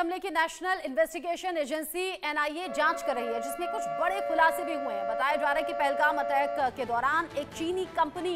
हमले की national investigation agency NIA जांच कर रही है, जिसमें कुछ बड़े खुलासे भी हुए हैं। बताया जा रहा है कि पहलगाम अटैक के दौरान एक चीनी कंपनी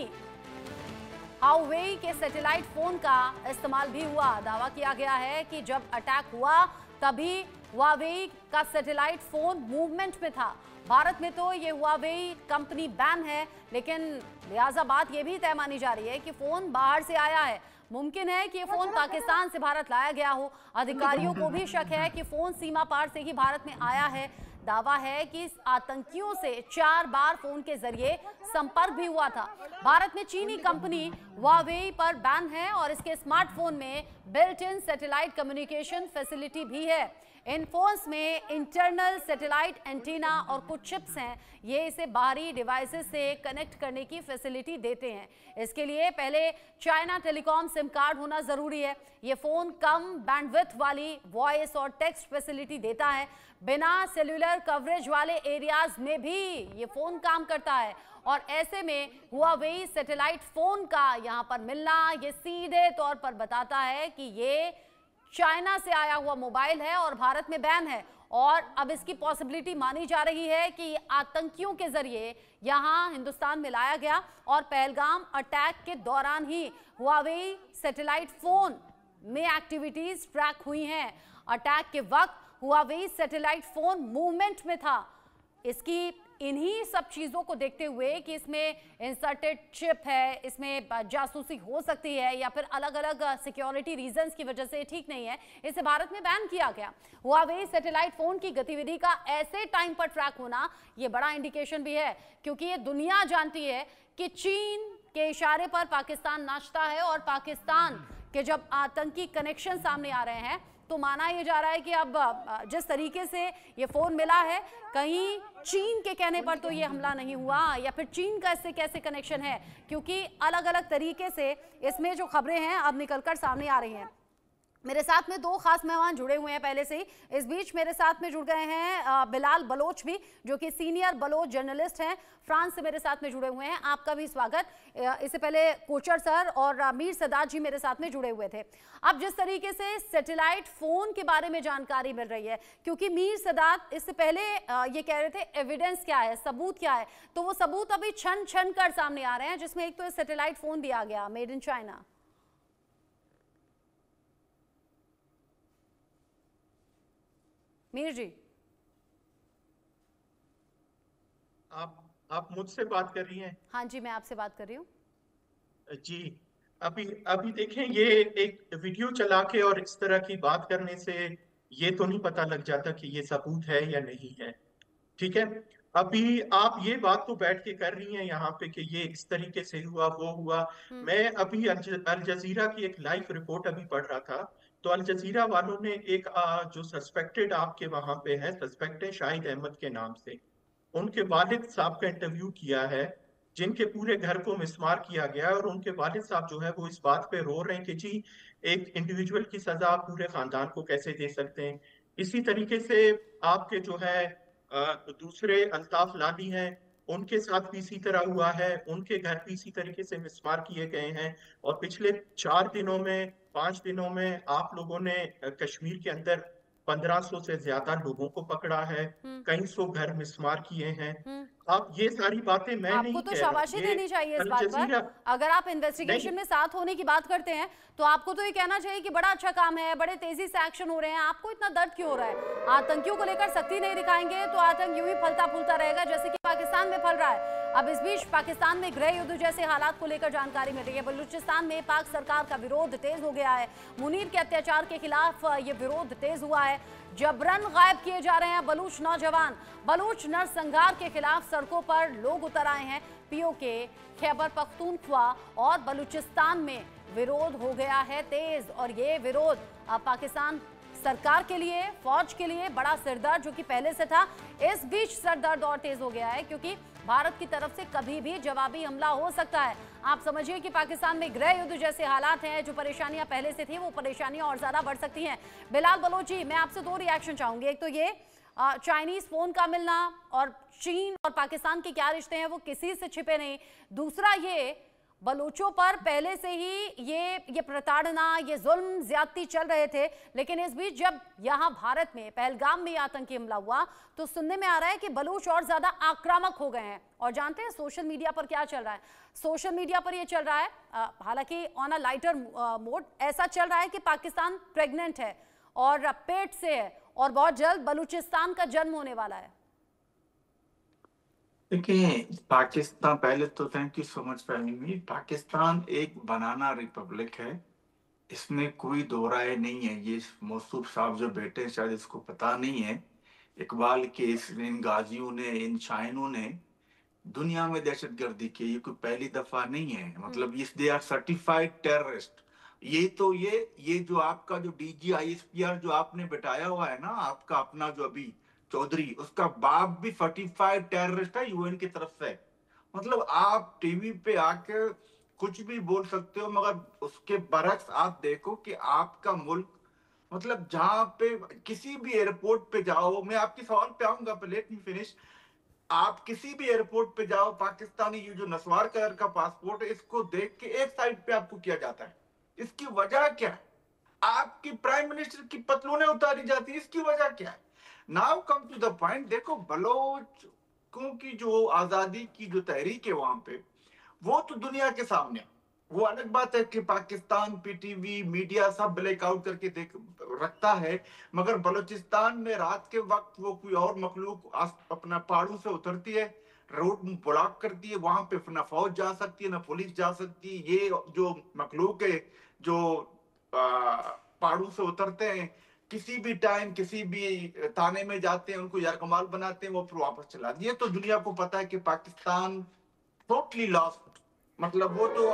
हाउवेई के सैटेलाइट फोन का इस्तेमाल भी हुआ। दावा किया गया है कि जब अटैक हुआ तभी हुआवेई का सैटेलाइट फोन मूवमेंट में था। भारत में तो ये हुआवेई कंपनी बैन है, लेकिन लिहाजा बात ये भी तय मानी जा रही है कि फोन बाहर से आया है। मुमकिन है कि ये फोन पाकिस्तान से भारत लाया गया हो। अधिकारियों को भी शक है कि फोन सीमा पार से ही भारत में आया है। दावा है कि आतंकियों से 4 बार फोन के जरिए संपर्क भी हुआ था। भारत में चीनी कंपनी हुआवेई पर बैन है और इसके स्मार्टफोन में built in satellite communication facility भी है। इन फोन्स में इंटरनल सैटेलाइट एंटीना और कुछ चिप्स हैं। ये इसे बाहरी डिवाइसेस से कनेक्ट करने की फैसिलिटी देते हैं। इसके लिए पहले चाइना टेलीकॉम सिम कार्ड होना जरूरी है। ये फोन कम बैंडविड्थ वाली वॉइस और टेक्स्ट फैसिलिटी देता है। बिना सेल्यूलर कवरेज वाले एरियाज में भी ये फोन काम करता है और ऐसे में हुआवेई सैटेलाइट फोन का यहाँ पर मिलना ये सीधे तौर पर बताता है कि ये चाइना से आया हुआ मोबाइल है और भारत में बैन है। और अब इसकी पॉसिबिलिटी मानी जा रही है कि आतंकियों के जरिए यहां हिंदुस्तान में लाया गया और पहलगाम अटैक के दौरान ही हुआवेई सैटेलाइट फोन में एक्टिविटीज ट्रैक हुई हैं। अटैक के वक्त हुआवेई सैटेलाइट फोन मूवमेंट में था। इसकी इन्हीं सब चीजों को देखते हुए कि इसमें इंसर्टेड चिप है, इसमें जासूसी हो सकती है या फिर अलग अलग सिक्योरिटी रीजंस की वजह से ठीक नहीं है, इसे भारत में बैन किया गया। हुआवेई सैटेलाइट फोन की गतिविधि का ऐसे टाइम पर ट्रैक होना ये बड़ा इंडिकेशन भी है, क्योंकि ये दुनिया जानती है कि चीन के इशारे पर पाकिस्तान नाचता है और पाकिस्तान के जब आतंकी कनेक्शन सामने आ रहे हैं तो माना यह जा रहा है कि अब जिस तरीके से ये फोन मिला है, कहीं चीन के कहने पर तो ये हमला नहीं हुआ या फिर चीन का इससे कैसे कनेक्शन है, क्योंकि अलग अलग तरीके से इसमें जो खबरें हैं अब निकलकर सामने आ रही हैं। मेरे साथ में 2 खास मेहमान जुड़े हुए हैं पहले से ही। इस बीच मेरे साथ में जुड़ गए हैं बिलाल बलोच भी, जो कि सीनियर बलोच जर्नलिस्ट हैं, फ्रांस से मेरे साथ में जुड़े हुए हैं। आपका भी स्वागत। इससे पहले कोचर सर और मीर सदात जी मेरे साथ में जुड़े हुए थे। अब जिस तरीके से सैटेलाइट फोन के बारे में जानकारी मिल रही है, क्योंकि मीर सदात इससे पहले ये कह रहे थे एविडेंस क्या है, सबूत क्या है, तो वो सबूत अभी छन छन कर सामने आ रहे हैं, जिसमें एक तो सैटेलाइट फोन दिया गया मेड इन चाइना। मीर जी, आप मुझसे बात कर रही हैं? हाँ जी, मैं आपसे बात कर रही हूँ। जी, अभी देखें, ये एक वीडियो चला के और इस तरह की बात करने से ये तो नहीं पता लग जाता कि ये सबूत है या नहीं है। ठीक है, अभी आप ये बात तो बैठ के कर रही हैं यहाँ पे कि ये इस तरीके से हुआ, वो हुआ। मैं अभी अल जजीरा की एक लाइव रिपोर्ट अभी पढ़ रहा था, तो अल जजीरा वालों ने एक जो सस्पेक्टेड आपके वहां पे है, सस्पेक्ट है शाहिद अहमद के नाम से, उनके वालिद साहब का इंटरव्यू किया है, जिनके पूरे घर को मिसमार किया गया है। और उनके वालिद साहब जो है वो इस बात पे रो रहे हैं कि जी, एक इंडिविजुअल की सजा आप पूरे खानदान को कैसे दे सकते हैं। इसी तरीके से आपके जो है दूसरे अल्ताफ लाली हैं, उनके साथ भी इसी तरह हुआ है, उनके घर भी इसी तरीके से मिसमार किए गए हैं। और पिछले 4 दिनों में, 5 दिनों में आप लोगों ने कश्मीर के अंदर 1500 से ज्यादा लोगों को पकड़ा है, कई सौ घर मिसमार किए हैं। आप ये सारी बातें मैं नहीं आपको तो कह शाबाशी रहा, देनी चाहिए इस बात पर। अगर आप इन्वेस्टिगेशन में साथ होने की बात करते हैं तो आपको तो ये कहना चाहिए कि बड़ा अच्छा काम है, बड़े तेजी से एक्शन हो रहे हैं। आपको इतना दर्द क्यों हो रहा है? आतंकियों को लेकर सख्ती नहीं दिखाएंगे तो आतंक यूं ही फलता फूलता रहेगा, जैसे कि पाकिस्तान में फल रहा है। अब इस बीच पाकिस्तान में गृह युद्ध जैसे हालात को लेकर जानकारी मिल रही है। बलूचिस्तान में पाक सरकार का विरोध तेज हो गया है। मुनीर के अत्याचार के खिलाफ ये विरोध तेज हुआ है। जबरन गायब किए जा रहे हैं बलूच नौजवान। बलूच नरसंहार के खिलाफ सड़कों पर लोग उतर आए हैं। पीओके, खैबर पख्तूनख्वा और बलूचिस्तान में विरोध हो गया है तेज, और ये विरोध पाकिस्तान सरकार के लिए, फौज के लिए बड़ा सिरदर्द जो कि पहले से था, इस बीच सिरदर्द और तेज हो गया है, क्योंकि भारत की तरफ से कभी भी जवाबी हमला हो सकता है। आप समझिए कि पाकिस्तान में गृह युद्ध जैसे हालात हैं, जो परेशानियां पहले से थी वो परेशानियां और ज्यादा बढ़ सकती हैं। बिलाल बलोच जी, मैं आपसे 2 रिएक्शन चाहूंगी। एक तो ये चाइनीज फोन का मिलना और चीन और पाकिस्तान के क्या रिश्ते हैं वो किसी से छिपे नहीं। दूसरा ये बलूचों पर पहले से ही ये प्रताड़ना, ये जुल्म, ज्यादती चल रहे थे, लेकिन इस बीच जब यहाँ भारत में पहलगाम में आतंकी हमला हुआ तो सुनने में आ रहा है कि बलूच और ज्यादा आक्रामक हो गए हैं। और जानते हैं सोशल मीडिया पर क्या चल रहा है? सोशल मीडिया पर ये चल रहा है, हालांकि ऑन अ लाइटर मोड, ऐसा चल रहा है कि पाकिस्तान प्रेग्नेंट है और पेट से है और बहुत जल्द बलूचिस्तान का जन्म होने वाला है। देखिए, पाकिस्तान, पहले तो thank you so much family. Pakistan एक बनाना रिपब्लिक है, इसमें कोई दो राय नहीं है। ये मौसूफ साहब जो बैठे हैं शायद इसको पता नहीं है, इकबाल के इन गाजियों ने, इन शाइनों ने दुनिया में दहशतगर्दी की, ये कोई पहली दफा नहीं है। मतलब दे आर सर्टिफाइड टेररिस्ट। ये जो आपका जो DGISPR जो आपने बिठाया हुआ है ना, आपका अपना जो अभी चौधरी, उसका बाप भी सर्टिफाइड टेररिस्ट है UN की तरफ से। मतलब आप टीवी पे आके कुछ भी बोल सकते हो, मगर उसके बरक्स आप देखो कि आपका मुल्क, मतलब जहां पे किसी भी एयरपोर्ट पे जाओ, मैं आपके सवाल पे आऊंगा, पर लेट मी फिनिश। आप किसी भी एयरपोर्ट पे जाओ, पाकिस्तानी ये जो नस्वार कलर का पासपोर्ट है, इसको देख के एक साइड पे आपको किया जाता है। इसकी वजह क्या है? आपकी प्राइम मिनिस्टर की पतलूनें उतारी जाती है, इसकी वजह क्या है? Now come to the point. देखो, बलोचों की जो आजादी की जो तहरीक है वहां पे, वो तो दुनिया के सामने, वो अलग बात है कि पाकिस्तान PTV मीडिया सब ब्लैकआउट करके देख रखता है, मगर बलूचिस्तान में रात के वक्त वो कोई और मखलूक अपना पहाड़ों से उतरती है, रोड ब्लॉक करती है, वहां पे ना फौज जा सकती है ना पुलिस जा सकती है। ये जो मखलूक है जो पहाड़ों से उतरते हैं, किसी भी टाइम किसी भी थाने में जाते हैं, उनको यरगमाल बनाते हैं, वो फिर वापस चला दिए। तो दुनिया को पता है कि पाकिस्तान टोटली लॉस्ट, मतलब वो तो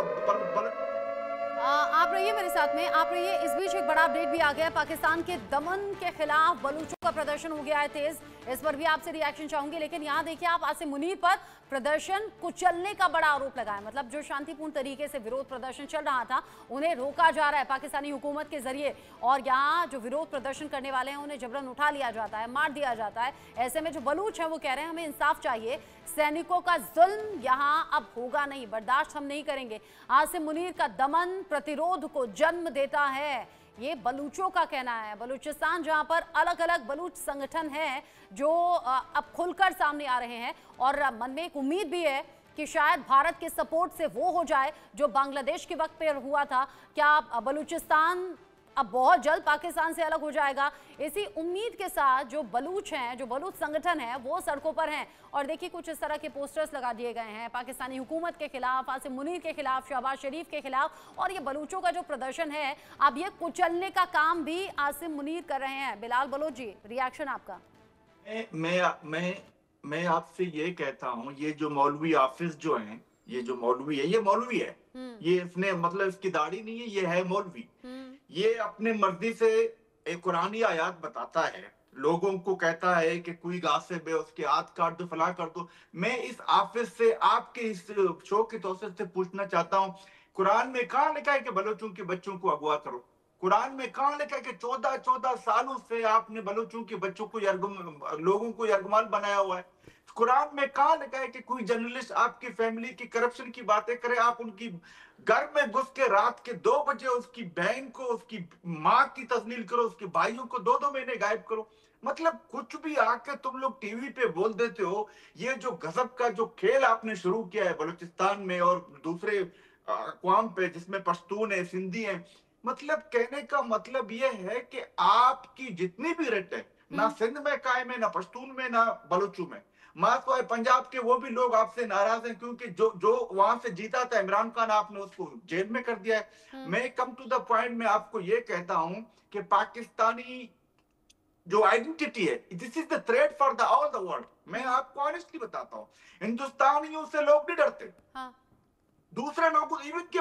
आप रहिए मेरे साथ में, आप रहिए। इस बीच एक बड़ा अपडेट भी आ गया है, पाकिस्तान के दमन के खिलाफ बलूचों का प्रदर्शन हो गया है तेज। इस पर भी आपसे रिएक्शन चाहूंगी, लेकिन यहाँ देखिए आप, आसिम मुनीर पर प्रदर्शन कुचलने का बड़ा आरोप लगाया। मतलब जो शांतिपूर्ण तरीके से विरोध प्रदर्शन चल रहा था, उन्हें रोका जा रहा है पाकिस्तानी हुकूमत के जरिए, और यहाँ जो विरोध प्रदर्शन करने वाले हैं उन्हें जबरन उठा लिया जाता है, मार दिया जाता है। ऐसे में जो बलूच हैं वो कह रहे हैं हमें इंसाफ चाहिए, सैनिकों का जुल्म यहाँ अब होगा नहीं, बर्दाश्त हम नहीं करेंगे। आसिम मुनीर का दमन प्रतिरोध को जन्म देता है, ये बलूचों का कहना है। बलूचिस्तान जहां पर अलग अलग बलूच संगठन हैं जो अब खुलकर सामने आ रहे हैं, और मन में एक उम्मीद भी है कि शायद भारत के सपोर्ट से वो हो जाए जो बांग्लादेश के वक्त पे हुआ था। क्या बलूचिस्तान अब बहुत जल्द पाकिस्तान से अलग हो जाएगा? इसी उम्मीद के साथ जो बलूच हैं, जो बलूच संगठन है, वो सड़कों पर हैं। और देखिए कुछ इस तरह के पोस्टर्स लगा दिए गए हैं पाकिस्तानी हुकूमत के खिलाफ, आसिम मुनीर के खिलाफ, शहबाज शरीफ के खिलाफ। और ये बलूचों का जो प्रदर्शन है, अब ये कुचलने का काम भी आसिम मुनीर कर रहे हैं। बिलाल बलोच जी, रिएक्शन आपका? मैं आपसे ये कहता हूँ, ये जो मौलवी हाफिज जो हैं, ये जो मौलवी है, ये मौलवी है, ये इसने मतलब इसकी दाढ़ी नहीं है, ये है मौलवी। ये अपने मर्जी से एक कुरानी आयत बताता है, लोगों को कहता है कि कोई गासिब है उसके हाथ काट दो, फला कर दो। मैं इस हाफिज से, आपके इस शो के तौसीर से पूछना चाहता हूँ, कुरान में कहाँ लिखा है कि बलोचों के बच्चों को अगवा करो? कुरान में कहाँ लिखा है कि 14 सालों से आपने बलोचों के बच्चों को लोगों को यरगमाल बनाया हुआ है? कुरान में कहाँ लिखा है कि कोई जर्नलिस्ट आपकी फैमिली की करप्शन की बातें करे, आप उनकी घर में घुस के रात के 2 बजे उसकी बहन को, उसकी माँ की तस्लील करो, उसके भाइयों को 2-2 महीने गायब करो? मतलब कुछ भी आकर तुम लोग टीवी पे बोल देते हो। ये जो गजब का जो खेल आपने शुरू किया है बलूचिस्तान में और दूसरे अक़वाम पे, जिसमें पश्तून है, सिंधी है, मतलब कहने का मतलब ये है कि आपकी जितनी भी रेट है, ना सिंध में कायम है, ना पश्तून में, ना बलूचों में। माफ है, पंजाब के वो भी लोग आपसे नाराज हैं, क्योंकि जो वहां से जीता था इमरान खान, आपने उसको जेल में कर दिया है। मैं कम टू द पॉइंट में आपको ये कहता हूं कि पाकिस्तानी जो आइडेंटिटी है, this is the threat for the all the world. मैं आपको ऑनेस्टली बताता हूँ, हिंदुस्तानियों से लोग नहीं डरते। हाँ। दूसरे लोगों, इवन के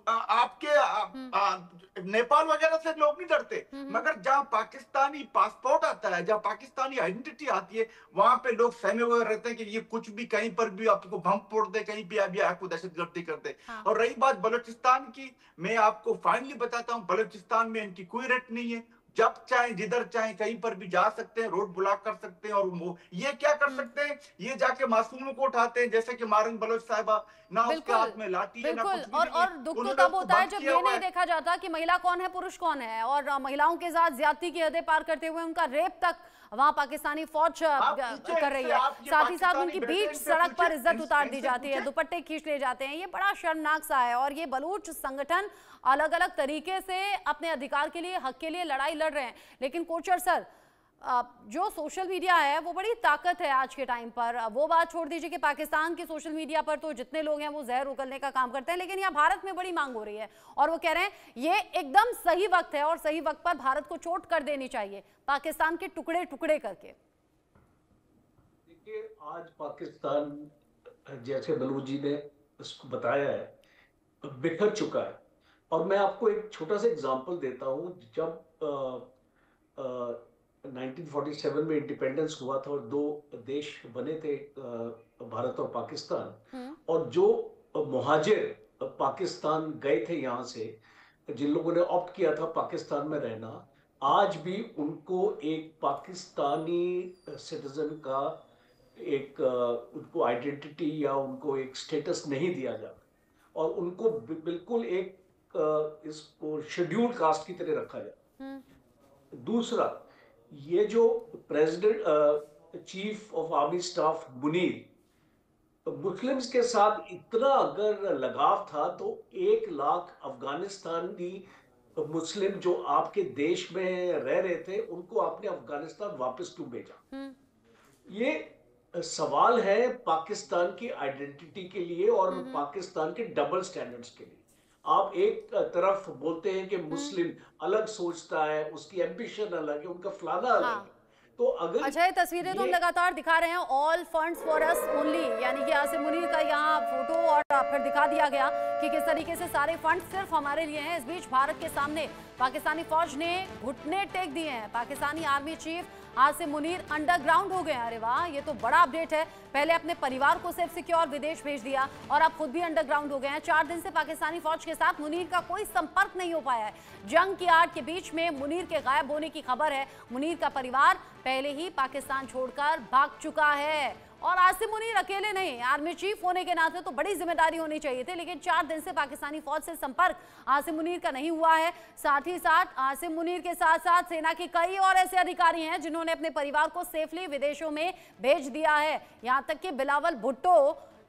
आपके नेपाल वगैरह से लोग नहीं डरते, मगर जहां पाकिस्तानी पासपोर्ट आता है, जहां पाकिस्तानी आइडेंटिटी आती है, वहां पे लोग सहमे हुए रहते हैं कि ये कुछ भी कहीं पर भी आपको बम फोड़ दे, कहीं भी अभी आपको दहशतगर्दी कर दे। हाँ। और रही बात बलूचिस्तान की, मैं आपको फाइनली बताता हूँ, बलूचिस्तान में इनकी कोई रेट नहीं है। जब चाहे जिधर चाहे कहीं पर भी जा सकते हैं, रोड ब्लॉक कर सकते हैं। और ये क्या कर सकते हैं, ये जाके मासूमों को उठाते हैं, जैसे कि मारंग बलोच साहिबा, ना उसके हाथ में लाठी है ना कुछ भी नहीं। और दुख तो तब होता है जब ये नहीं देखा जाता कि महिला कौन है पुरुष कौन है, और महिलाओं के साथ ज्यादती की हदें पार करते हुए उनका रेप तक वहां पाकिस्तानी फौज कर रही है। साथ ही साथ उनकी बीच सड़क पर इज्जत उतार दी जाती है, दुपट्टे खींच ले जाते हैं। ये बड़ा शर्मनाक सा है। और ये बलूच संगठन अलग अलग तरीके से अपने अधिकार के लिए, हक के लिए लड़ाई लड़ रहे हैं। लेकिन कोचर सर, जो सोशल मीडिया है वो बड़ी ताकत है आज के टाइम पर। वो बात छोड़ दीजिए कि पाकिस्तान के सोशल मीडिया पर तो जितने लोग हैं वो जहर उगलने का काम करते हैं, लेकिन यहाँ भारत में बड़ी मांग हो रही है और वो कह रहे हैं ये एकदम सही वक्त है और सही वक्त पर भारत को चोट कर देनी चाहिए, पाकिस्तान के टुकड़े टुकड़े करके। देखिए, आज पाकिस्तान जैसे बलूच जी ने उसको बताया है बिखर चुका है। और मैं आपको एक छोटा सा एग्जांपल देता हूँ। जब 1947 में इंडिपेंडेंस हुआ था और दो देश बने थे, भारत और पाकिस्तान, और जो मुहाजिर पाकिस्तान गए थे यहाँ से, जिन लोगों ने ऑप्ट किया था पाकिस्तान में रहना, आज भी उनको एक पाकिस्तानी सिटीजन का एक उनको आइडेंटिटी या उनको एक स्टेटस नहीं दिया जाता और उनको बिल्कुल एक इसको शेड्यूल्ड कास्ट की तरह रखा जाता। दूसरा, ये जो president chief of army staff Munir, Muslims के साथ इतना अगर लगाव था तो 1 लाख अफगानिस्तानी मुस्लिम जो आपके देश में रह रहे थे उनको आपने अफगानिस्तान वापस क्यों भेजा? ये सवाल है पाकिस्तान की आइडेंटिटी के लिए और पाकिस्तान के डबल स्टैंडर्ड्स के लिए। आप एक तरफ बोलते हैं कि मुस्लिम अलग सोचता है, उसकी एम्बिशन अलग है, उनका फलाना अलग है। तो अगर अच्छा, ये तस्वीरें तो हम लगातार दिखा रहे हैं, all funds for us only, यानी कि आसिम मुनीर का यहाँ फोटो और फिर दिखा दिया गया कि किस तरीके से सारे फंड सिर्फ हमारे लिए हैं। इस बीच भारत के सामने पाकिस्तानी फौज ने घुटने टेक दिए हैं। Pakistani army chief Asim Munir underground हो गए। अरे वाह, ये तो बड़ा अपडेट है। पहले अपने परिवार को सेफ सिक्योर विदेश भेज दिया और अब खुद भी अंडरग्राउंड हो गए हैं। 4 दिन से पाकिस्तानी फौज के साथ मुनीर का कोई संपर्क नहीं हो पाया है। जंग की आड़ के बीच में मुनीर के गायब होने की खबर है। मुनीर का परिवार पहले ही पाकिस्तान छोड़कर भाग चुका है। और आसिम मुनीर अकेले नहीं, आर्मी चीफ होने के नाते तो बड़ी जिम्मेदारी होनी चाहिए थी, लेकिन 4 दिन से पाकिस्तानी फौज से संपर्क आसिम मुनीर का नहीं हुआ है। साथ ही साथ आसिम मुनीर के साथ साथ सेना के कई और ऐसे अधिकारी हैं जिन्होंने अपने परिवार को सेफली विदेशों में भेज दिया है। यहाँ तक कि बिलावल भुट्टो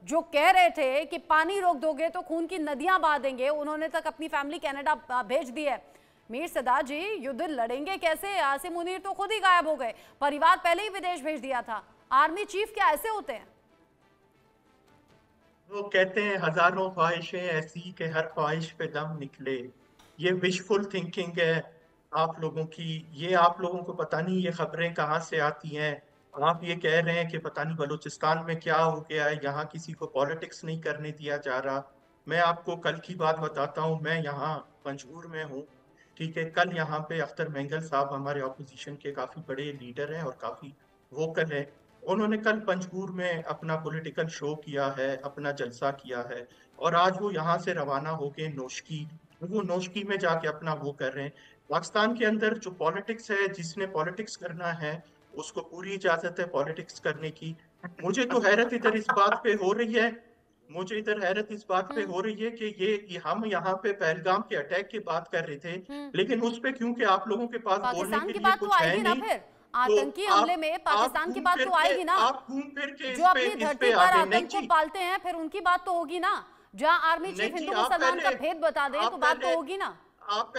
जो कह रहे थे कि पानी रोक दोगे तो खून की नदियां बहा देंगे, उन्होंने तक अपनी फैमिली कनाडा भेज दी है। मीर सदार जी, युद्ध लड़ेंगे कैसे? आसिम मुनीर तो खुद ही गायब हो गए, परिवार पहले ही विदेश भेज दिया था। आर्मी चीफ क्या ऐसे होते हैं? वो कहते हैं हजारों ख्वाहिशें ऐसी कि हर ख्वाहिश पे दम निकले। ये विशफुल थिंकिंग है आप लोगों की। ये आप लोगों को पता नहीं ये खबरें कहाँ से आती हैं। आप ये कह रहे हैं कि पता नहीं बलूचिस्तान में क्या हो गया है, यहाँ किसी को पॉलिटिक्स नहीं करने दिया जा रहा। मैं आपको कल की बात बताता हूँ। मैं यहाँ पंजगुर में हूँ, ठीक है। कल यहाँ पे अख्तर मेंगल साहब हमारे ऑपोजिशन के काफी बड़े लीडर हैं और काफी वोकल है। उन्होंने कल पंजगुर में अपना पॉलिटिकल शो किया है, अपना जलसा किया है, और आज वो यहाँ से रवाना होके नोशकी, वो नोशकी में जाके अपना वो कर रहे हैं। पाकिस्तान के अंदर जो पॉलिटिक्स है, जिसने पॉलिटिक्स करना है उसको पूरी इजाजत है पॉलिटिक्स करने की। मुझे तो हैरत इधर इस बात पे हो रही है, मुझे इधर हैरत इस बात पे हो रही है कि ये हम यहाँ पे पहलगाम के अटैक की बात कर रहे थे, लेकिन उस पे क्योंकि आप लोगों के पास बोलने के लिए कुछ है नहीं। आतंकी हमले में पाकिस्तान की बात तो आएगी ना। आप घूम फिर के जो अपनी धरती पर आतंक को पालते हैं फिर उनकी बात तो होगी ना। जहाँ आर्मी चीफ हिंदू मुसलमान का भेद बता दे तो बात तो होगी ना। आप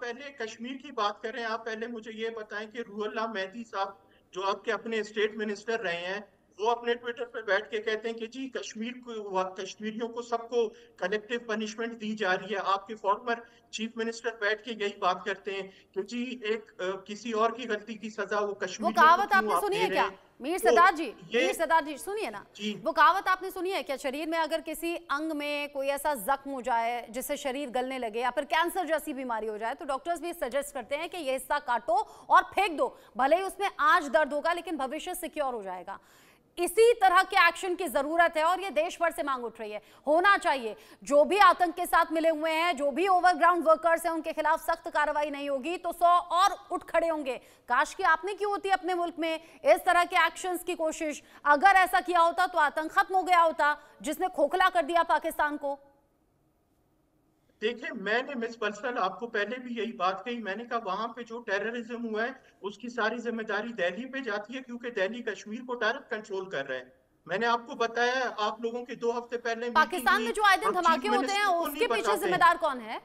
पहले कश्मीर की बात करें। आप पहले मुझे ये बताएं कि रूहुल्लाह मेहदी साहब जो आपके अपने स्टेट मिनिस्टर रहे हैं, वो अपने ट्विटर पे बैठ के कहते हैं कि जी कश्मीरियों को सबको कलेक्टिव पनिशमेंट दी जा रही है। आपके फॉर्मर चीफ मिनिस्टर बैठ के यही बात करते हैं कि जी किसी और की गलती की सजा वो कश्मीरियों को कहावत आपने सुनी है क्या मीर सदार जी? मीर सदार जी सुनिए ना, वो कहावत आपने सुनी है क्या? शरीर में अगर किसी अंग में कोई ऐसा जख्म हो जाए जिससे शरीर गलने लगे या फिर कैंसर जैसी बीमारी हो जाए तो डॉक्टर्स भी सजेस्ट करते हैं कि ये हिस्सा काटो और फेंक दो, भले ही उसमें आज दर्द होगा लेकिन भविष्य सिक्योर हो जाएगा। इसी तरह के एक्शन की जरूरत है और ये देश भर से मांग उठ रही है, होना चाहिए। जो भी आतंक के साथ मिले हुए हैं, जो भी ओवरग्राउंड वर्कर्स हैं, उनके खिलाफ सख्त कार्रवाई नहीं होगी तो 100 और उठ खड़े होंगे। काश कि आपने की होती अपने मुल्क में इस तरह के एक्शंस की कोशिश। अगर ऐसा किया होता तो आतंक खत्म हो गया होता, जिसने खोखला कर दिया पाकिस्तान को। देखिए, मैंने मिस पर्सनल आपको पहले भी यही बात कही, मैंने कहा वहां पे जो टेररिज्म हुआ है उसकी सारी जिम्मेदारी दिल्ली पे जाती है, क्योंकि दिल्ली कश्मीर को डायरेक्ट कंट्रोल कर रहा है। मैंने आपको बताया, आप लोगों के 2 हफ्ते पहले पाकिस्तान में जो आए दिन धमाके होते हैं उसके पीछे जिम्मेदार कौन है?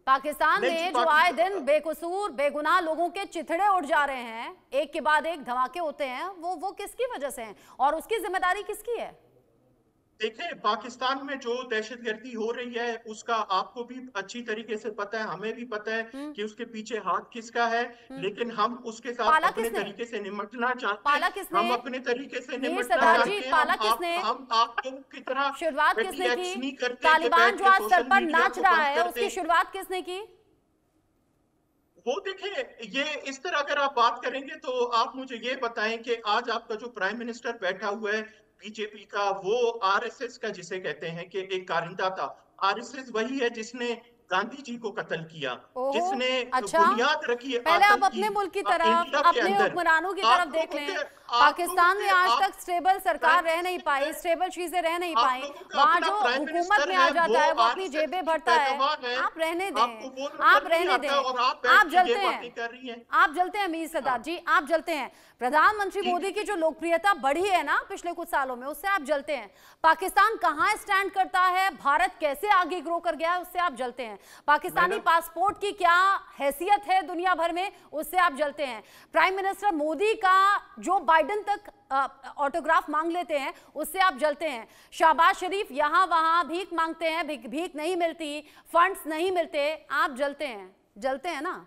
पाकिस्तान में जो आए दिन बेकसूर बेगुनाह लोगों के चिथड़े उड़ जा रहे हैं, एक के बाद एक धमाके होते हैं, वो किसकी वजह से हैं और उसकी जिम्मेदारी किसकी है? देखिए, पाकिस्तान में जो दहशतगर्दी हो रही है उसका आपको भी अच्छी तरीके से पता है, हमें भी पता है कि उसके पीछे हाथ किसका है, लेकिन हम उसके साथ अपने तरीके से निपटना चाहते हैं। हम अपने तरीके से निपटना चाहते हैं। हम आप लोगों की तरह शुरुआत किसने की? तालिबान जो आज सर पर नाच रहा है, उसकी शुरुआत किसने की? वो देखिए, ये इस तरह अगर आप बात करेंगे तो आप मुझे ये बताएं कि आज आपका जो प्राइम मिनिस्टर बैठा हुआ है बीजेपी का, वो आरएसएस का जिसे कहते हैं कि एक कारिंदा था। आरएसएस वही है जिसने गांधी जी को कत्ल किया, जिसने बुनियाद रखी। पहले आप अपने मुल्क की तरफ, अपने हुक्मरानों की तरफ देख लें। पाकिस्तान में आज तक स्टेबल सरकार रह नहीं पाई, स्टेबल चीजें रह नहीं पाई। वहाँ जो हुकूमत में आ जाता है वो अपनी जेबें भरता है। आप रहने दें, आप रहने दें। आप जलते हैं, आप जलते हैं मीर सरदार जी, आप जलते हैं। प्रधानमंत्री मोदी की जो लोकप्रियता बढ़ी है ना पिछले कुछ सालों में, उससे आप जलते हैं। पाकिस्तान कहाँ स्टैंड करता है, भारत कैसे आगे ग्रो कर गया है, उससे आप जलते हैं। पाकिस्तानी पासपोर्ट की क्या हैसियत है दुनिया भर में, उससे आप जलते हैं। प्राइम मिनिस्टर मोदी का जो बाइडेन तक ऑटोग्राफ मांग लेते हैं, उससे आप जलते हैं। शहबाज शरीफ यहाँ वहां भीख मांगते हैं, भीख नहीं मिलती, फंड्स नहीं मिलते, आप जलते हैं। जलते हैं ना?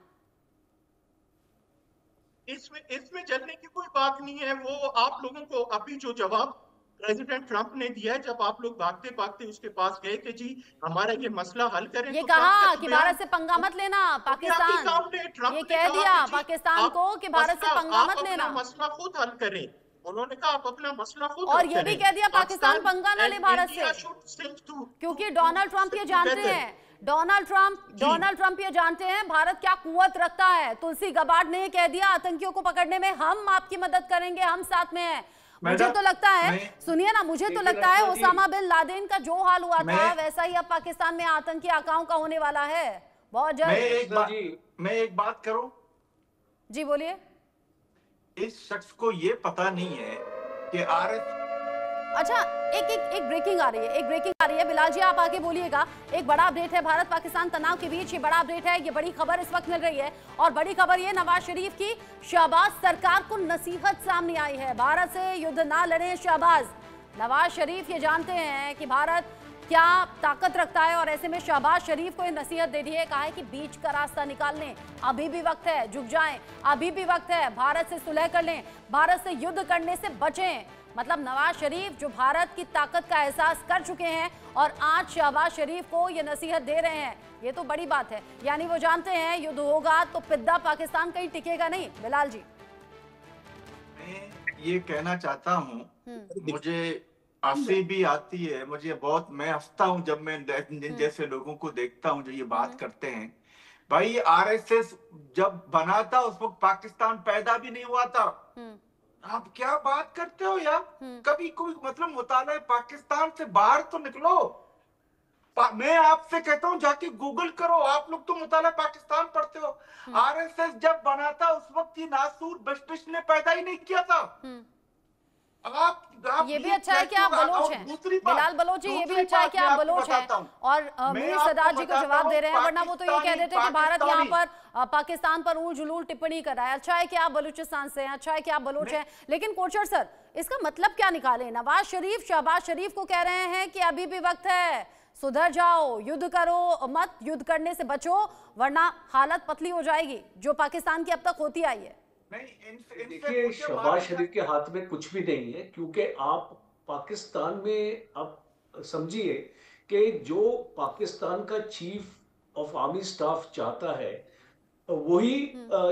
इसमें जलने की कोई बात नहीं है। वो आप लोगों को अभी जो जवाब प्रेसिडेंट ट्रंप ने दिया है, जब आप लोग भागते भागते उसके पास गए कि जी हमारा ये मसला हल करें, ये कहा कि भारत से पंगा मत लेना। पाकिस्तान ये कह दिया पाकिस्तान को कि भारत से पंगा मत लेना, मसला खुद हल करें। उन्होंने कहा आप अपना मसला खुद और ये भी कह दिया पाकिस्तान पंगा न ले भारत से, क्योंकि डोनाल्ड ट्रंप ये जानते हैं, डोनाल्ड ट्रंप ये जानते हैं भारत क्या कुव्वत रखता है। तुलसी गबार्ड ने कह दिया आतंकियों को पकड़ने में हम आपकी मदद करेंगे, हम साथ में हैं। मुझे तो लगता है, सुनिए ना, मुझे तो लगता है ओसामा बिन लादेन का जो हाल हुआ था वैसा ही अब पाकिस्तान में आतंकी आकाओं का होने वाला है बहुत जल्द। मैं एक बात करूं? जी बोलिए। इस शख्स को ये पता नहीं है कि अच्छा, एक ब्रेकिंग आ रही है, बिलाल जी आप आगे बोलिएगा। एक बड़ा अपडेट है, भारत पाकिस्तान तनाव के बीच ये बड़ा अपडेट है, ये बड़ी खबर इस वक्त मिल रही है और बड़ी खबर ये नवाज शरीफ की शहबाज सरकार को नसीहत सामने आई है, भारत से युद्ध ना लड़े शहबाज। नवाज शरीफ ये जानते हैं कि भारत क्या ताकत रखता है और ऐसे में शहबाज शरीफ को ये नसीहत दे दी है, कहा है कि बीच का रास्ता निकाल लें, अभी भी वक्त है, झुक जाएं, अभी भी वक्त है, भारत से सुलह कर लें, भारत से युद्ध करने से बचें। मतलब नवाज शरीफ जो भारत की ताकत का एहसास कर चुके हैं और आज शहबाज शरीफ को ये नसीहत दे रहे हैं, ये तो बड़ी बात है। यानी वो जानते हैं युद्ध होगा तो पिद्दा पाकिस्तान कहीं टिकेगा नहीं। बिलाल जी, मैं ये कहना चाहता हूँ, मुझे हंसी भी आती है, मुझे बहुत, मैं हंसता हूँ जब मैं जैसे लोगों को देखता हूँ जो ये बात करते हैं। भाई आरएसएस जब बना था उस वक्त पाकिस्तान पैदा भी नहीं हुआ था। आप क्या बात करते हो यार? कभी कोई मतलब मुताला पाकिस्तान से बाहर तो निकलो। मैं आपसे कहता हूँ जाके गूगल करो, आप लोग तो मुताला पाकिस्तान पढ़ते हो। आरएसएस जब बना था उस वक्त ये नासूर बशटिश ने पैदा ही नहीं किया था। आप ये भी अच्छा है कि आप बलोच हैं, बिलाल बलोच जी, ये भी अच्छा है कि आप बलोच हैं और मीर सरदार जी को जवाब दे रहे हैं, वरना वो तो ये कह देते कि भारत यहाँ पर पाकिस्तान पर ऊल जुलूल टिप्पणी कर रहा है। अच्छा है कि आप बलूचिस्तान से हैं, अच्छा है कि आप बलोच हैं, लेकिन कोचर सर इसका मतलब क्या निकाले? नवाज शरीफ शहबाज शरीफ को कह रहे हैं कि अभी भी वक्त है, सुधर जाओ, युद्ध करो मत, युद्ध करने से बचो वरना हालत पतली हो जाएगी, जो पाकिस्तान की अब तक होती आई है। देखिए, शहबाज शरीफ के हाथ में कुछ भी नहीं है, क्योंकि आप पाकिस्तान में आप समझिए कि जो पाकिस्तान का चीफ ऑफ आर्मी स्टाफ चाहता है वही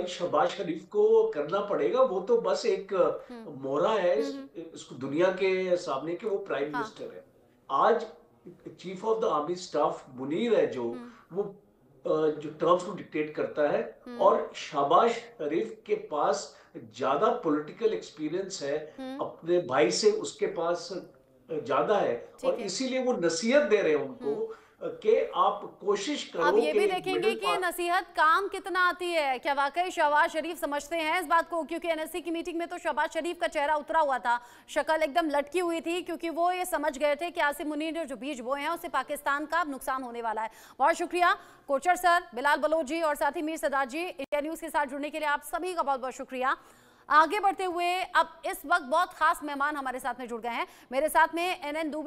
शहबाज शरीफ को करना पड़ेगा। वो तो बस एक मोहरा है इसको दुनिया के सामने कि वो प्राइम मिनिस्टर है। आज chief of the army staff Munir है जो वो जो टर्म्स को डिक्टेट करता है, और शहबाज शरीफ के पास ज्यादा पॉलिटिकल एक्सपीरियंस है, अपने भाई से उसके पास ज्यादा है, और इसीलिए वो नसीहत दे रहे हैं उनको कि आप कोशिश करो। अब ये भी देखेंगे कि नसीहत काम कितना आती है, क्या वाकई शहबाज शरीफ समझते हैं इस बात को, क्योंकि एनएससी की मीटिंग में तो शहबाज शरीफ का चेहरा उतरा हुआ था, शक्ल एकदम लटकी हुई थी, क्योंकि वो ये समझ गए थे कि आसिम मुनीर ने जो बीज बोए हैं उससे पाकिस्तान का नुकसान होने वाला है। बहुत शुक्रिया कोचर सर, बिलाल बलोच जी और साथ ही मीर सदार जी, इंडिया न्यूज के साथ जुड़ने के लिए आप सभी का बहुत बहुत शुक्रिया। आगे बढ़ते हुए अब इस वक्त बहुत खास मेहमान हमारे साथ में जुड़ गए हैं। मेरे साथ में NN